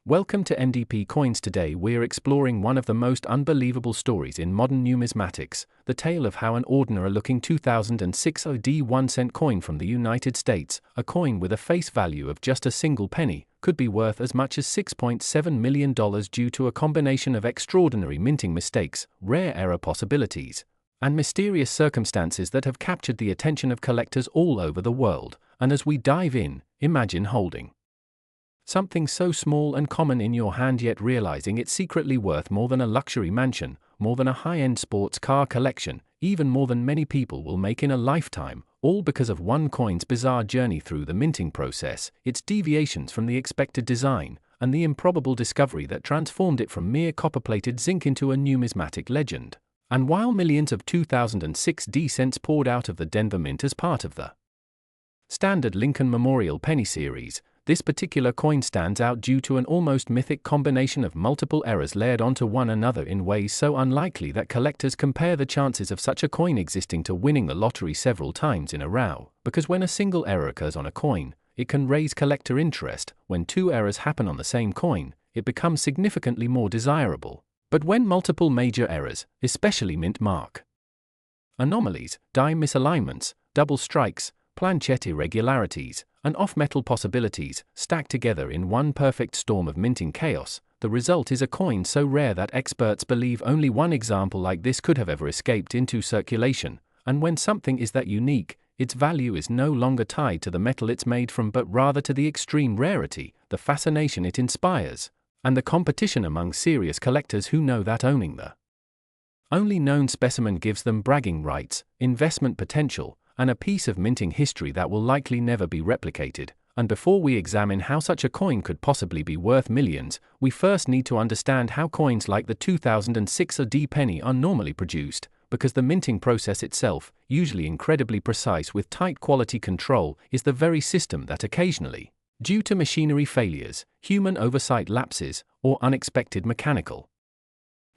Welcome to MDP Coins. Today we're exploring one of the most unbelievable stories in modern numismatics, the tale of how an ordinary-looking 2006 OD 1-cent coin from the United States, a coin with a face value of just a single penny, could be worth as much as $6.7 million due to a combination of extraordinary minting mistakes, rare error possibilities, and mysterious circumstances that have captured the attention of collectors all over the world. And as we dive in, imagine holding something so small and common in your hand, yet realizing it's secretly worth more than a luxury mansion, more than a high-end sports car collection, even more than many people will make in a lifetime, all because of one coin's bizarre journey through the minting process, its deviations from the expected design, and the improbable discovery that transformed it from mere copper-plated zinc into a numismatic legend. And while millions of 2006 D cents poured out of the Denver Mint as part of the standard Lincoln Memorial Penny Series, this particular coin stands out due to an almost mythic combination of multiple errors layered onto one another in ways so unlikely that collectors compare the chances of such a coin existing to winning the lottery several times in a row. Because when a single error occurs on a coin, it can raise collector interest. When two errors happen on the same coin, it becomes significantly more desirable. But when multiple major errors, especially mint mark anomalies, die misalignments, double strikes, planchette irregularities, and off-metal possibilities, stacked together in one perfect storm of minting chaos, the result is a coin so rare that experts believe only one example like this could have ever escaped into circulation. And when something is that unique, its value is no longer tied to the metal it's made from but rather to the extreme rarity, the fascination it inspires, and the competition among serious collectors who know that owning the only known specimen gives them bragging rights, investment potential, and a piece of minting history that will likely never be replicated. And before we examine how such a coin could possibly be worth millions, we first need to understand how coins like the 2006 OD penny are normally produced, because the minting process itself, usually incredibly precise with tight quality control, is the very system that occasionally, due to machinery failures, human oversight lapses, or unexpected mechanical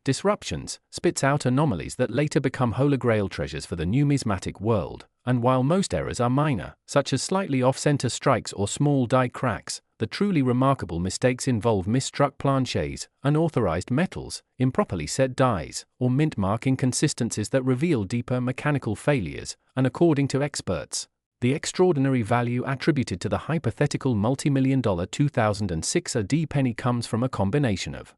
disruptions, spits out anomalies that later become holy grail treasures for the numismatic world. And while most errors are minor, such as slightly off-center strikes or small die cracks, the truly remarkable mistakes involve misstruck planchets, unauthorized metals, improperly set dies, or mint mark inconsistencies that reveal deeper mechanical failures. And according to experts, the extraordinary value attributed to the hypothetical multi-million-dollar 2006 OD penny comes from a combination of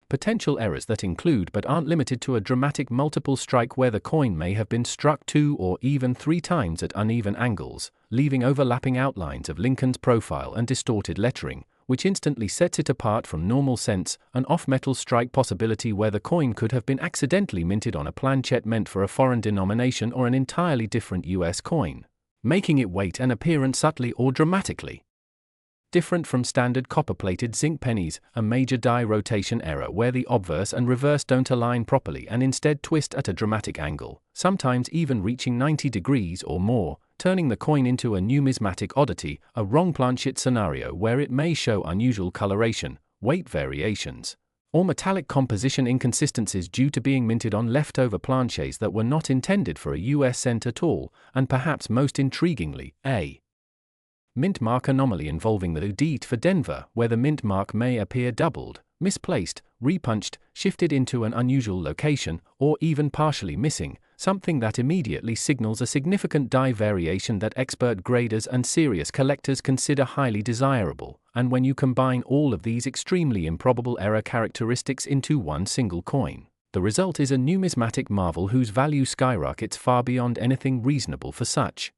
potential errors that include but aren't limited to a dramatic multiple strike where the coin may have been struck 2 or even 3 times at uneven angles, leaving overlapping outlines of Lincoln's profile and distorted lettering, which instantly sets it apart from normal cents, an off-metal strike possibility where the coin could have been accidentally minted on a planchette meant for a foreign denomination or an entirely different US coin, making it weight and appearance subtly or dramatically different from standard copper-plated zinc pennies, a major die rotation error where the obverse and reverse don't align properly and instead twist at a dramatic angle, sometimes even reaching 90 degrees or more, turning the coin into a numismatic oddity, a wrong planchette scenario where it may show unusual coloration, weight variations, or metallic composition inconsistencies due to being minted on leftover planchets that were not intended for a US cent at all, and perhaps most intriguingly, a mint mark anomaly involving the OD for Denver, where the mint mark may appear doubled, misplaced, repunched, shifted into an unusual location, or even partially missing, something that immediately signals a significant die variation that expert graders and serious collectors consider highly desirable. And when you combine all of these extremely improbable error characteristics into one single coin, the result is a numismatic marvel whose value skyrockets far beyond anything reasonable for such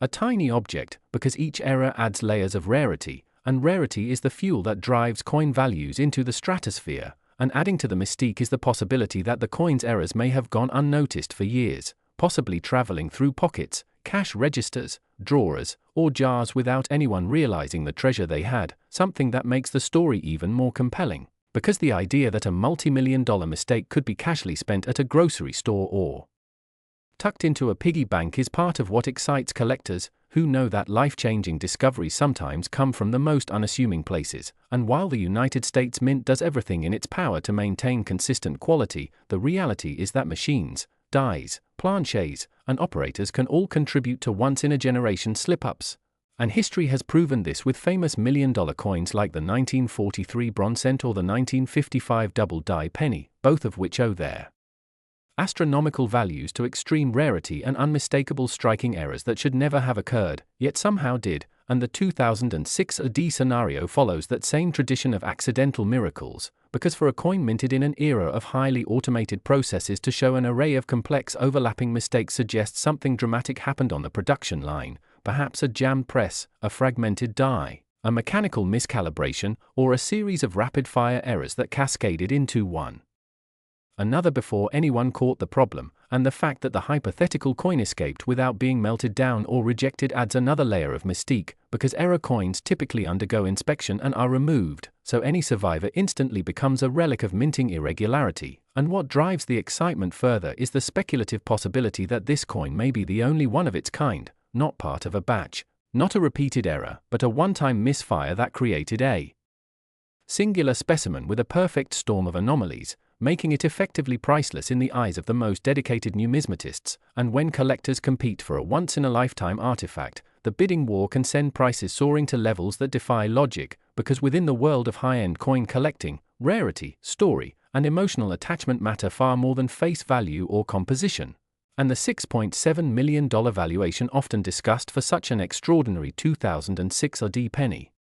a tiny object, because each error adds layers of rarity, and rarity is the fuel that drives coin values into the stratosphere, and adding to the mystique is the possibility that the coin's errors may have gone unnoticed for years, possibly traveling through pockets, cash registers, drawers, or jars without anyone realizing the treasure they had, something that makes the story even more compelling, because the idea that a multi-million-dollar mistake could be casually spent at a grocery store or tucked into a piggy bank is part of what excites collectors, who know that life-changing discoveries sometimes come from the most unassuming places. And while the United States Mint does everything in its power to maintain consistent quality, the reality is that machines, dies, planchets, and operators can all contribute to once-in-a-generation slip-ups. And history has proven this with famous million-dollar coins like the 1943 bronze cent or the 1955 double-die penny, both of which owe their astronomical values to extreme rarity and unmistakable striking errors that should never have occurred, yet somehow did, and the 2006 AD scenario follows that same tradition of accidental miracles, because for a coin minted in an era of highly automated processes to show an array of complex overlapping mistakes suggests something dramatic happened on the production line, perhaps a jammed press, a fragmented die, a mechanical miscalibration, or a series of rapid-fire errors that cascaded into one another before anyone caught the problem, and the fact that the hypothetical coin escaped without being melted down or rejected adds another layer of mystique, because error coins typically undergo inspection and are removed, so any survivor instantly becomes a relic of minting irregularity. And what drives the excitement further is the speculative possibility that this coin may be the only one of its kind, not part of a batch, not a repeated error, but a one-time misfire that created a singular specimen with a perfect storm of anomalies, making it effectively priceless in the eyes of the most dedicated numismatists. And when collectors compete for a once-in-a-lifetime artifact, the bidding war can send prices soaring to levels that defy logic, because within the world of high-end coin collecting, rarity, story, and emotional attachment matter far more than face value or composition. And the $6.7 million valuation often discussed for such an extraordinary 2006 AD penny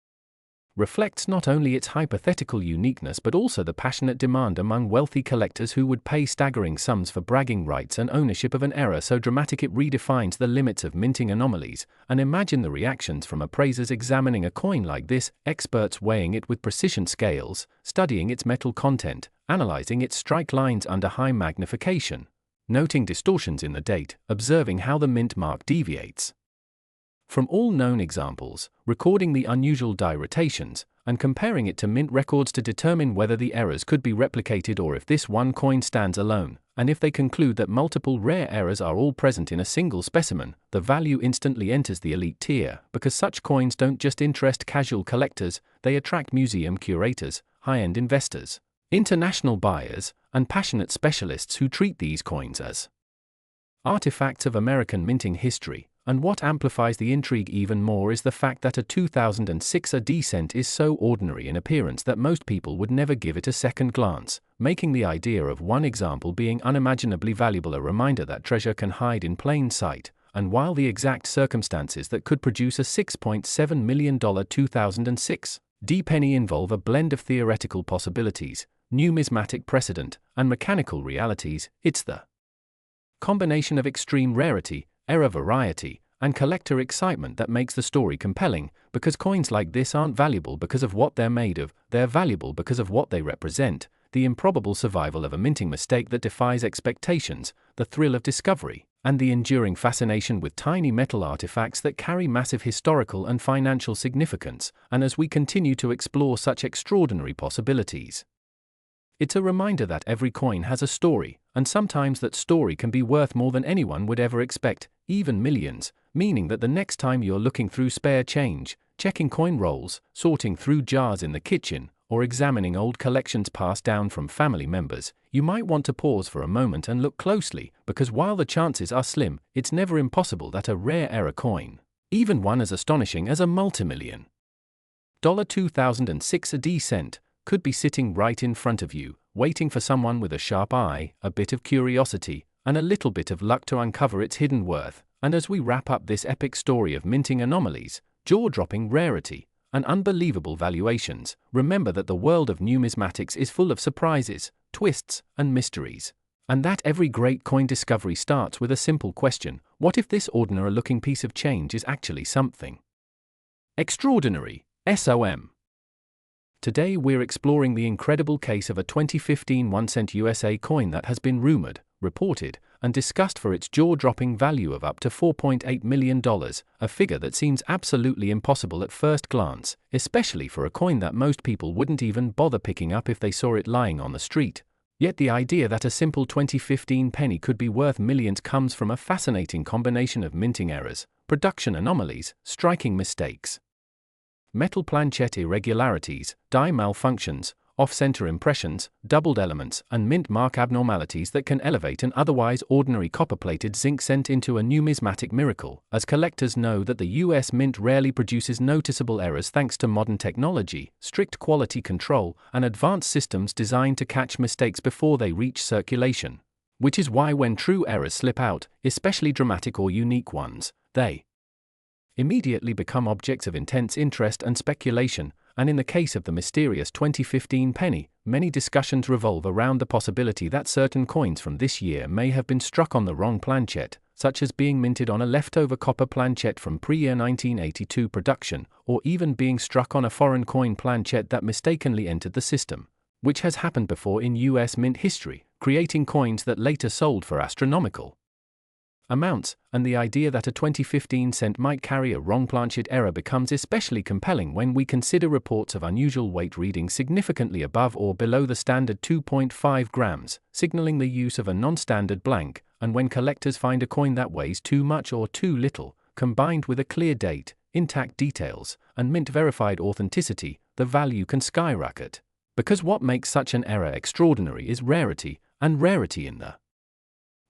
reflects not only its hypothetical uniqueness but also the passionate demand among wealthy collectors who would pay staggering sums for bragging rights and ownership of an error so dramatic it redefines the limits of minting anomalies. And imagine the reactions from appraisers examining a coin like this, experts weighing it with precision scales, studying its metal content, analyzing its strike lines under high magnification, noting distortions in the date, observing how the mint mark deviates from all known examples, recording the unusual die rotations, and comparing it to mint records to determine whether the errors could be replicated or if this one coin stands alone. And if they conclude that multiple rare errors are all present in a single specimen, the value instantly enters the elite tier, because such coins don't just interest casual collectors, they attract museum curators, high-end investors, international buyers, and passionate specialists who treat these coins as artifacts of American minting history. And what amplifies the intrigue even more is the fact that a 2006 AD cent is so ordinary in appearance that most people would never give it a second glance, making the idea of one example being unimaginably valuable a reminder that treasure can hide in plain sight. And while the exact circumstances that could produce a $6.7 million 2006 AD penny involve a blend of theoretical possibilities, numismatic precedent, and mechanical realities, it's the combination of extreme rarity, error variety, and collector excitement that makes the story compelling, because coins like this aren't valuable because of what they're made of, they're valuable because of what they represent, the improbable survival of a minting mistake that defies expectations, the thrill of discovery, and the enduring fascination with tiny metal artifacts that carry massive historical and financial significance. And as we continue to explore such extraordinary possibilities, it's a reminder that every coin has a story, and sometimes that story can be worth more than anyone would ever expect, even millions, meaning that the next time you're looking through spare change, checking coin rolls, sorting through jars in the kitchen, or examining old collections passed down from family members, you might want to pause for a moment and look closely, because while the chances are slim, it's never impossible that a rare error coin, even one as astonishing as a multimillion $2006 AD cent, could be sitting right in front of you, waiting for someone with a sharp eye, a bit of curiosity, and a little bit of luck to uncover its hidden worth. And as we wrap up this epic story of minting anomalies, jaw-dropping rarity, and unbelievable valuations, remember that the world of numismatics is full of surprises, twists, and mysteries. And that every great coin discovery starts with a simple question: what if this ordinary-looking piece of change is actually something extraordinary? SOM. Today we're exploring the incredible case of a 2015 1-cent USA coin that has been rumored, reported, and discussed for its jaw-dropping value of up to $4.8 million, a figure that seems absolutely impossible at first glance, especially for a coin that most people wouldn't even bother picking up if they saw it lying on the street. Yet the idea that a simple 2015 penny could be worth millions comes from a fascinating combination of minting errors, production anomalies, striking mistakes, metal planchet irregularities, die malfunctions, off-center impressions, doubled elements, and mint mark abnormalities that can elevate an otherwise ordinary copper-plated zinc cent into a numismatic miracle, as collectors know that the US Mint rarely produces noticeable errors thanks to modern technology, strict quality control, and advanced systems designed to catch mistakes before they reach circulation. Which is why when true errors slip out, especially dramatic or unique ones, they immediately become objects of intense interest and speculation, and in the case of the mysterious 2015 penny, many discussions revolve around the possibility that certain coins from this year may have been struck on the wrong planchet, such as being minted on a leftover copper planchet from pre-year 1982 production, or even being struck on a foreign coin planchet that mistakenly entered the system, which has happened before in US Mint history, creating coins that later sold for astronomical amounts, and the idea that a 2015 cent might carry a wrong planchet error becomes especially compelling when we consider reports of unusual weight readings significantly above or below the standard 2.5 grams, signaling the use of a non-standard blank, and when collectors find a coin that weighs too much or too little, combined with a clear date, intact details, and mint-verified authenticity, the value can skyrocket. Because what makes such an error extraordinary is rarity, and rarity in the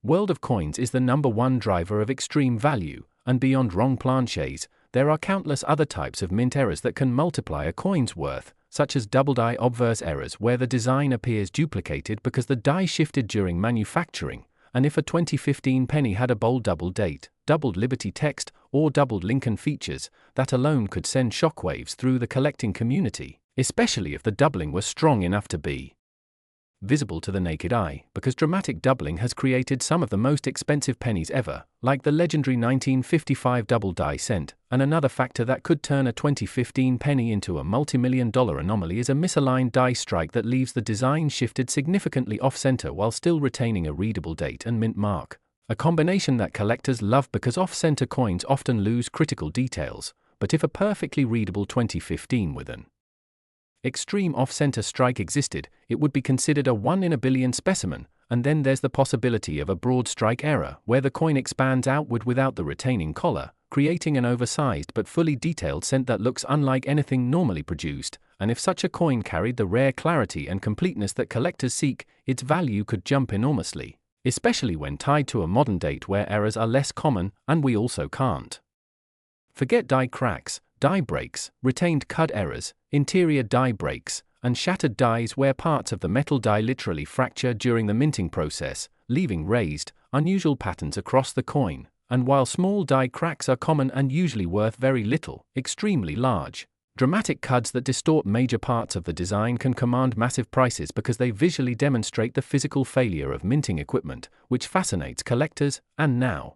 world of coins is the number one driver of extreme value, and beyond wrong planchets, there are countless other types of mint errors that can multiply a coin's worth, such as double die obverse errors where the design appears duplicated because the die shifted during manufacturing, and if a 2015 penny had a bold double date, doubled Liberty text, or doubled Lincoln features, that alone could send shockwaves through the collecting community, especially if the doubling was strong enough to be visible to the naked eye, because dramatic doubling has created some of the most expensive pennies ever, like the legendary 1955 double die cent, and another factor that could turn a 2015 penny into a multi-million-dollar anomaly is a misaligned die strike that leaves the design shifted significantly off-center while still retaining a readable date and mint mark, a combination that collectors love because off-center coins often lose critical details, but if a perfectly readable 2015 with an extreme off-center strike existed, it would be considered a 1 in a billion specimen, and then there's the possibility of a broad strike error, where the coin expands outward without the retaining collar, creating an oversized but fully detailed cent that looks unlike anything normally produced, and if such a coin carried the rare clarity and completeness that collectors seek, its value could jump enormously, especially when tied to a modern date where errors are less common, and we also can't forget die cracks, die breaks, retained cud errors, interior die breaks, and shattered dies where parts of the metal die literally fracture during the minting process, leaving raised, unusual patterns across the coin, and while small die cracks are common and usually worth very little, extremely large, dramatic cuds that distort major parts of the design can command massive prices because they visually demonstrate the physical failure of minting equipment, which fascinates collectors, and now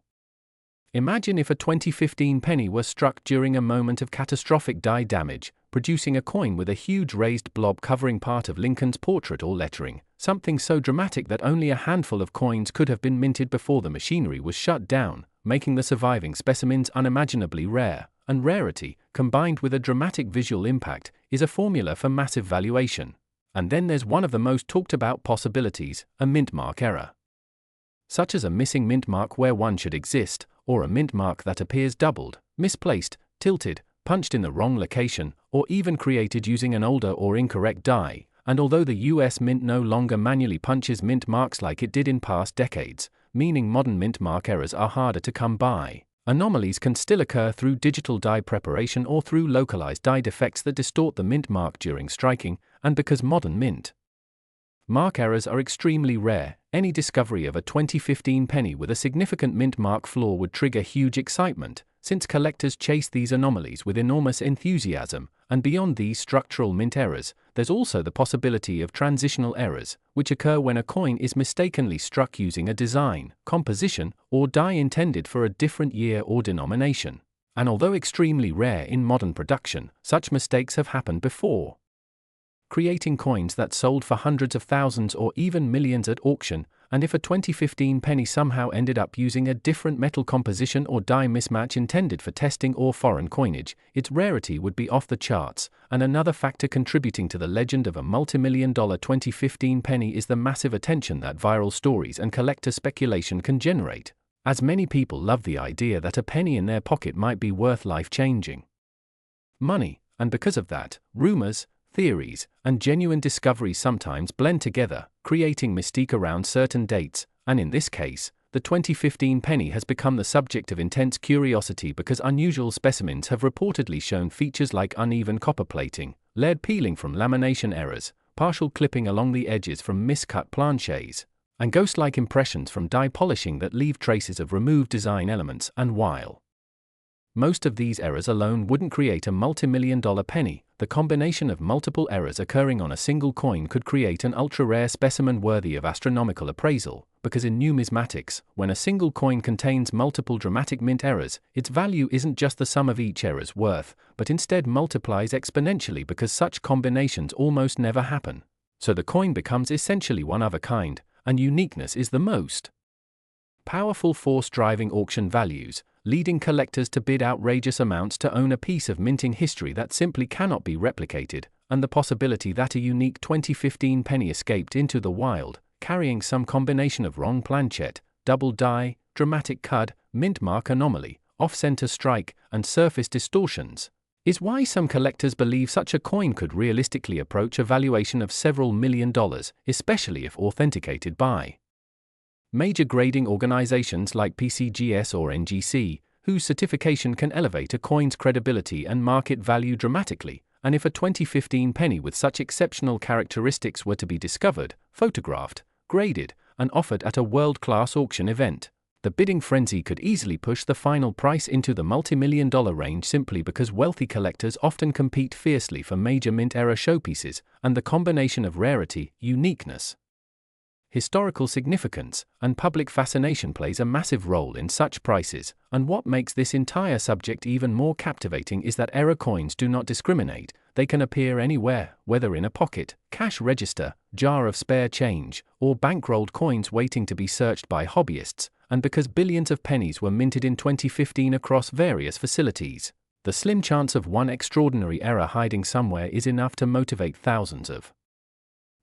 imagine if a 2015 penny was struck during a moment of catastrophic die damage, producing a coin with a huge raised blob covering part of Lincoln's portrait or lettering, something so dramatic that only a handful of coins could have been minted before the machinery was shut down, making the surviving specimens unimaginably rare, and rarity, combined with a dramatic visual impact, is a formula for massive valuation. And then there's one of the most talked about possibilities, a mint mark error, such as a missing mint mark where one should exist, or a mint mark that appears doubled, misplaced, tilted, punched in the wrong location, or even created using an older or incorrect die. And although the US Mint no longer manually punches mint marks like it did in past decades, meaning modern mint mark errors are harder to come by, anomalies can still occur through digital die preparation or through localized die defects that distort the mint mark during striking, and because modern mint mark errors are extremely rare, any discovery of a 2015 penny with a significant mint mark flaw would trigger huge excitement, since collectors chase these anomalies with enormous enthusiasm, and beyond these structural mint errors, there's also the possibility of transitional errors, which occur when a coin is mistakenly struck using a design, composition, or die intended for a different year or denomination. And although extremely rare in modern production, such mistakes have happened before, creating coins that sold for hundreds of thousands or even millions at auction. And if a 2015 penny somehow ended up using a different metal composition or die mismatch intended for testing or foreign coinage, its rarity would be off the charts, and another factor contributing to the legend of a multi-million-dollar 2015 penny is the massive attention that viral stories and collector speculation can generate, as many people love the idea that a penny in their pocket might be worth life-changing money, and because of that, rumors, theories, and genuine discoveries sometimes blend together, creating mystique around certain dates, and in this case, the 2015 penny has become the subject of intense curiosity because unusual specimens have reportedly shown features like uneven copper plating, lead peeling from lamination errors, partial clipping along the edges from miscut planchets, and ghost-like impressions from die polishing that leave traces of removed design elements. And while most of these errors alone wouldn't create a multi-million-dollar penny, the combination of multiple errors occurring on a single coin could create an ultra-rare specimen worthy of astronomical appraisal, because in numismatics, when a single coin contains multiple dramatic mint errors, its value isn't just the sum of each error's worth, but instead multiplies exponentially because such combinations almost never happen. So the coin becomes essentially one of a kind, and uniqueness is the most powerful force driving auction values, leading collectors to bid outrageous amounts to own a piece of minting history that simply cannot be replicated, and the possibility that a unique 2015 penny escaped into the wild, carrying some combination of wrong planchet, double die, dramatic cud, mint mark anomaly, off-center strike, and surface distortions, is why some collectors believe such a coin could realistically approach a valuation of several $1 million, especially if authenticated by major grading organizations like PCGS or NGC, whose certification can elevate a coin's credibility and market value dramatically. And if a 2015 penny with such exceptional characteristics were to be discovered, photographed, graded, and offered at a world-class auction event, the bidding frenzy could easily push the final price into the multi-million-dollar range simply because wealthy collectors often compete fiercely for major mint error showpieces, and the combination of rarity, uniqueness, historical significance, and public fascination plays a massive role in such prices. And what makes this entire subject even more captivating is that error coins do not discriminate. They can appear anywhere, whether in a pocket, cash register, jar of spare change, or bankrolled coins waiting to be searched by hobbyists. And because billions of pennies were minted in 2015 across various facilities, the slim chance of one extraordinary error hiding somewhere is enough to motivate thousands of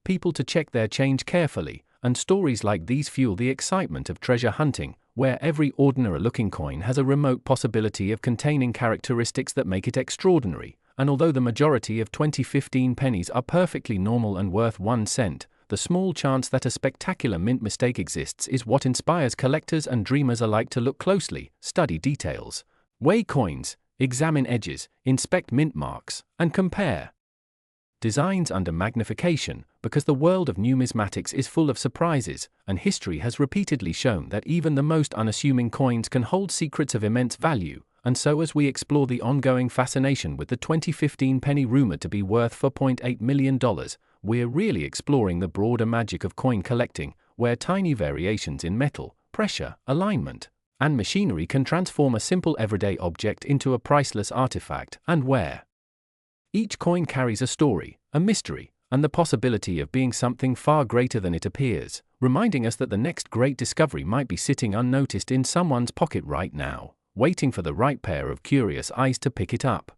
people to check their change carefully. And stories like these fuel the excitement of treasure hunting, where every ordinary-looking coin has a remote possibility of containing characteristics that make it extraordinary. And although the majority of 2015 pennies are perfectly normal and worth 1 cent, the small chance that a spectacular mint mistake exists is what inspires collectors and dreamers alike to look closely, study details, weigh coins, examine edges, inspect mint marks, and compare designs under magnification, because the world of numismatics is full of surprises, and history has repeatedly shown that even the most unassuming coins can hold secrets of immense value. And so as we explore the ongoing fascination with the 2015 penny rumored to be worth $4.8 million, we're really exploring the broader magic of coin collecting, where tiny variations in metal, pressure, alignment, and machinery can transform a simple everyday object into a priceless artifact, and where each coin carries a story, a mystery, and the possibility of being something far greater than it appears, reminding us that the next great discovery might be sitting unnoticed in someone's pocket right now, waiting for the right pair of curious eyes to pick it up.